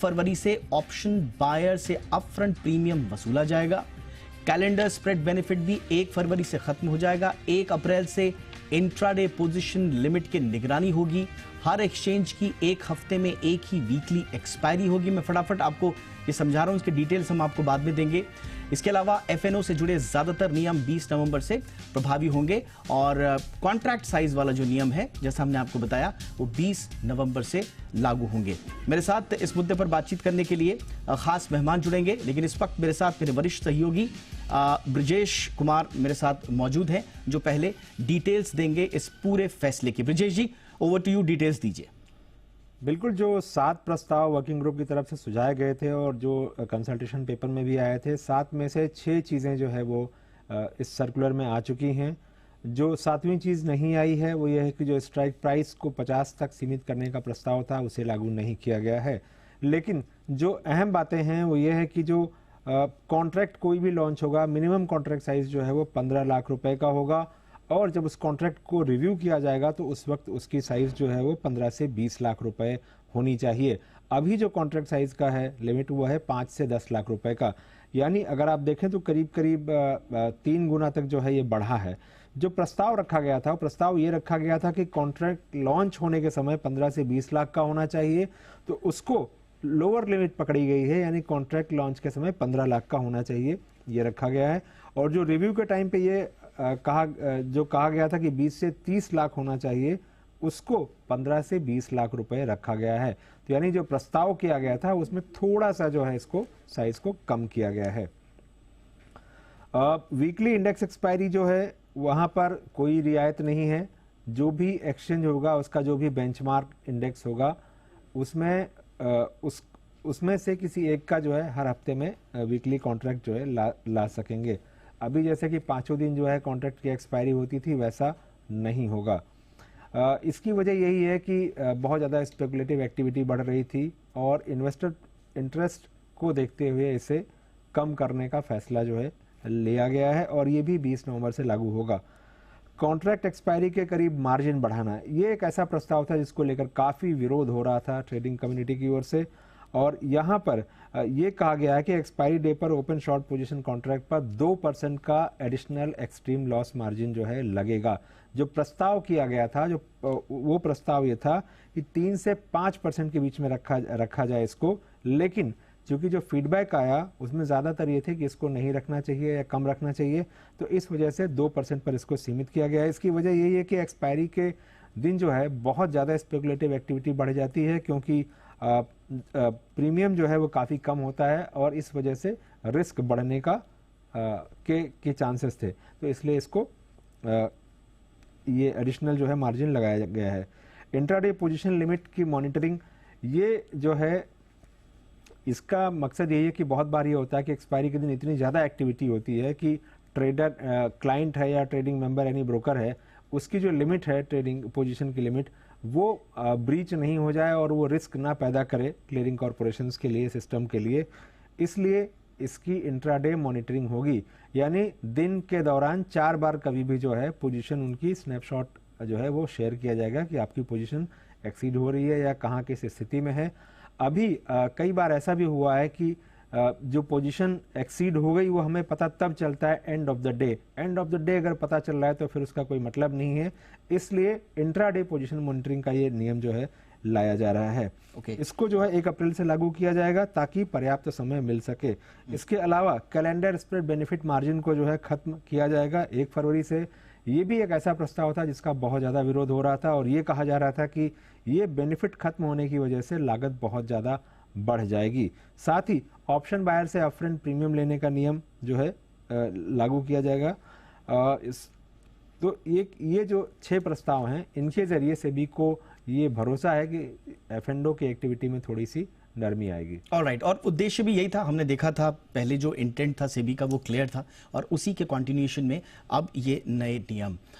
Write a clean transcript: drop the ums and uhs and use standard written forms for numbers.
फरवरी से option buyer से upfront premium वसूला जाएगा। कैलेंडर स्प्रेड बेनिफिट भी 1 फरवरी से खत्म हो जाएगा। 1 अप्रैल से इंट्राडे पोजीशन लिमिट की निगरानी होगी। हर एक्सचेंज की 1 हफ्ते में एक ही वीकली एक्सपायरी होगी। मैं फटाफट आपको ये समझा रहा हूं, इसके डिटेल्स हम आपको बाद में देंगे। इसके अलावा एफएनओ से जुड़े ज्यादातर नियम 20 नवंबर से प्रभावी होंगे और कॉन्ट्रैक्ट साइज वाला जो नियम है, जैसा हमने आपको बताया, वो 20 नवंबर से लागू होंगे। मेरे साथ इस मुद्दे पर बातचीत करने के लिए खास मेहमान जुड़ेंगे, लेकिन इस वक्त मेरे साथ मेरे वरिष्ठ सहयोगी ब्रजेश कुमार मेरे साथ मौजूद हैं, जो पहले डिटेल्स देंगे इस पूरे फैसले की। ब्रजेश जी, ओवर टू यू, डिटेल्स दीजिए। बिल्कुल, जो 7 प्रस्ताव वर्किंग ग्रुप की तरफ से सुझाए गए थे और जो कंसल्टेशन पेपर में भी आए थे, 7 में से 6 चीज़ें जो है वो इस सर्कुलर में आ चुकी हैं। जो 7वीं चीज़ नहीं आई है वो ये है कि जो स्ट्राइक प्राइस को 50 तक सीमित करने का प्रस्ताव था उसे लागू नहीं किया गया है। लेकिन जो अहम बातें हैं वो ये है कि जो कॉन्ट्रैक्ट कोई भी लॉन्च होगा, मिनिमम कॉन्ट्रैक्ट साइज जो है वो 15 लाख रुपए का होगा और जब उस कॉन्ट्रैक्ट को रिव्यू किया जाएगा तो उस वक्त उसकी साइज जो है वो 15 से 20 लाख रुपए होनी चाहिए। अभी जो कॉन्ट्रैक्ट साइज का है लिमिट वो है 5 से 10 लाख रुपए का, यानी अगर आप देखें तो करीब करीब 3 गुना तक जो है ये बढ़ा है। जो प्रस्ताव रखा गया था, प्रस्ताव ये रखा गया था कि कॉन्ट्रैक्ट लॉन्च होने के समय 15 से 20 लाख का होना चाहिए, तो उसको लोअर लिमिट पकड़ी गई है, यानी कॉन्ट्रैक्ट लॉन्च के समय 15 लाख का होना चाहिए, ये रखा गया है। और जो रिव्यू के टाइम पे ये कहा गया था कि 20 से 30 लाख होना चाहिए, उसको 15 से 20 लाख रुपए रखा गया है। तो यानी जो प्रस्ताव किया गया था उसमें थोड़ा सा जो है इसको साइज को कम किया गया है। वीकली इंडेक्स एक्सपायरी जो है वहां पर कोई रियायत नहीं है। जो भी एक्सचेंज होगा उसका जो भी बेंचमार्क इंडेक्स होगा उसमें से किसी एक का जो है हर हफ्ते में वीकली कॉन्ट्रैक्ट जो है ला सकेंगे। अभी जैसे कि 5 दिन जो है कॉन्ट्रैक्ट की एक्सपायरी होती थी वैसा नहीं होगा। इसकी वजह यही है कि बहुत ज़्यादा स्पेकुलेटिव एक्टिविटी बढ़ रही थी और इन्वेस्टर इंटरेस्ट को देखते हुए इसे कम करने का फैसला जो है लिया गया है और ये भी 20 नवंबर से लागू होगा। कॉन्ट्रैक्ट एक्सपायरी के करीब मार्जिन बढ़ाना, ये एक ऐसा प्रस्ताव था जिसको लेकर काफ़ी विरोध हो रहा था ट्रेडिंग कम्युनिटी की ओर से, और यहाँ पर ये कहा गया है कि एक्सपायरी डे पर ओपन शॉर्ट पोजीशन कॉन्ट्रैक्ट पर 2% का एडिशनल एक्सट्रीम लॉस मार्जिन जो है लगेगा। जो प्रस्ताव किया गया था, वो प्रस्ताव ये था कि 3 से 5% के बीच में रखा जाए इसको, लेकिन क्योंकि जो फीडबैक आया उसमें ज़्यादातर ये थे कि इसको नहीं रखना चाहिए या कम रखना चाहिए, तो इस वजह से 2% पर इसको सीमित किया गया है। इसकी वजह यही है कि एक्सपायरी के दिन जो है बहुत ज़्यादा स्पेकुलेटिव एक्टिविटी बढ़ जाती है, क्योंकि प्रीमियम जो है वो काफ़ी कम होता है और इस वजह से रिस्क बढ़ने का के चांसेस थे, तो इसलिए इसको ये एडिशनल जो है मार्जिन लगाया गया है। इंट्राडे पोजीशन लिमिट की मॉनिटरिंग, ये जो है इसका मकसद यही है कि बहुत बार ये होता है कि एक्सपायरी के दिन इतनी ज़्यादा एक्टिविटी होती है कि ट्रेडर क्लाइंट है या ट्रेडिंग मेंबर यानी ब्रोकर है, उसकी जो लिमिट है ट्रेडिंग पोजीशन की लिमिट वो ब्रीच नहीं हो जाए और वो रिस्क ना पैदा करे क्लियरिंग कॉरपोरेशंस के लिए, सिस्टम के लिए। इसलिए इसकी इंट्राडे मॉनिटरिंग होगी, यानी दिन के दौरान 4 बार कभी भी जो है पोजीशन उनकी स्नैपशॉट जो है वो शेयर किया जाएगा कि आपकी पोजीशन एक्सीड हो रही है या कहाँ किस स्थिति में है। अभी कई बार ऐसा भी हुआ है कि जो पोजीशन एक्सीड हो गई वो हमें पता तब चलता है end of the day. End of the day अगर पता चल रहा है तो फिर उसका कोई मतलब नहीं है, इसलिए इंट्राडे पोजीशन मॉनिटरिंग का ये नियम जो है लाया जा रहा है। इसको जो है 1 अप्रैल से लागू किया जाएगा ताकि पर्याप्त समय मिल सके। इसके अलावा कैलेंडर स्प्रेड बेनिफिट मार्जिन को जो है खत्म किया जाएगा 1 फरवरी से। ये भी एक ऐसा प्रस्ताव था जिसका बहुत ज़्यादा विरोध हो रहा था और ये कहा जा रहा था कि ये बेनिफिट खत्म होने की वजह से लागत बहुत ज़्यादा बढ़ जाएगी। साथ ही ऑप्शन बायर से अपफ्रंट प्रीमियम लेने का नियम जो है लागू किया जाएगा। तो ये जो 6 प्रस्ताव हैं, इनके ज़रिए सेबी को ये भरोसा है कि एफ&ओ की एक्टिविटी में थोड़ी सी नरमी आएगी। ऑलराइट, और उद्देश्य भी यही था, हमने देखा था पहले जो इंटेंट था सेबी का वो क्लियर था और उसी के कंटिन्यूएशन में अब ये नए नियम